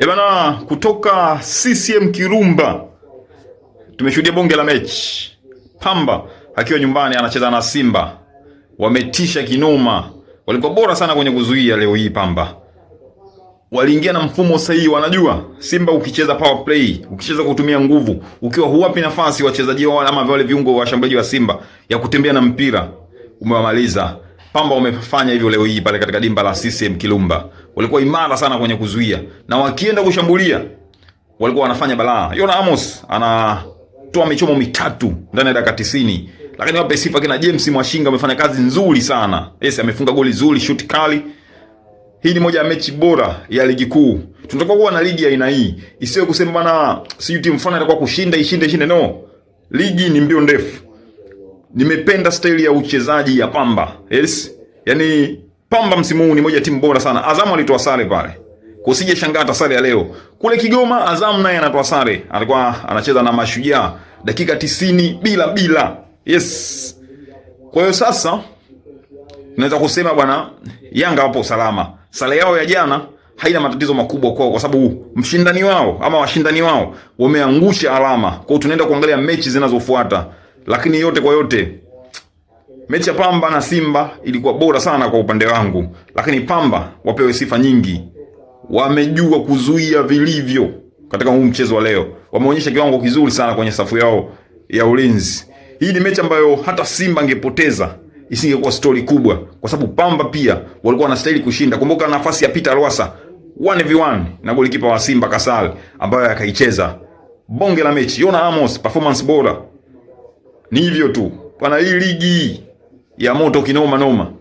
Bana, kutoka CCM Kirumba tumeshuhudia bonge la mechi. Pamba akiwa nyumbani anacheza na Simba. Wametisha kinoma. Walikuwa bora sana kwenye kuzuia leo hii Pamba. Waliingia na mfumo sahihi, wanajua Simba ukicheza power play, ukicheza kutumia nguvu, ukiwa huwapi nafasi wachezaji wao ama wale viungo washambuliaji wa Simba ya kutembea na mpira, umewamaliza. Pamba wamefanya hivyo leo hii pale katika dimba la CCM Kirumba. Walikuwa imara sana kwenye kuzuia, na wakienda kushambulia walikuwa wanafanya balaa. Yona Amos anatoa michomo mitatu ndani ya dakika 90. Lakini wape sifa kina James Mwashinga, amefanya kazi nzuri sana. Yes, amefunga goli nzuri, shoot kali. Hii ni moja ya mechi bora ya ligi kuu. Tunataka kuwa na ligi ya aina hii. Isiwe kusema bana si timu fulani itakuwa kushinda ishinde. No. Ligi ni mbio ndefu. Nimependa staili ya uchezaji ya Pamba. Yes. Yaani Pamba msimu huu ni moja timu bora sana. Azam alitoa sare pale. Kusije shangaa sare ya leo. Kule Kigoma Azam naye anatoa sare. Alikuwa anacheza na Mashujaa dakika 90 bila. Yes. Kwa hiyo sasa tunaweza kusema bwana Yanga wapo salama. Sare yao ya jana haina matatizo makubwa kwao, kwa sababu mshindani wao ama washindani wao wameangusha alama. Kwa hiyo tunaenda kuangalia mechi zinazofuata. Lakini yote kwa yote, mechi ya Pamba na Simba ilikuwa bora sana kwa upande wangu. Lakini Pamba wapewe sifa nyingi. Wamejua kuzuia vilivyo katika huu mchezo wa leo. Wameonyesha kiwango kizuri sana kwenye safu yao ya ulinzi. Hii ni mechi ambayo hata Simba angepoteza isingekuwa story kubwa, kwa sababu Pamba pia walikuwa wanastahili kushinda. Kumbuka nafasi ya Peter Lwasa 1v1 na golikipa wa Simba Kasal ambayo akaicheza bonge la mechi. Yona Amos performance bora. Ni hivyo tu. Pana hii ligi ya moto kinoma noma.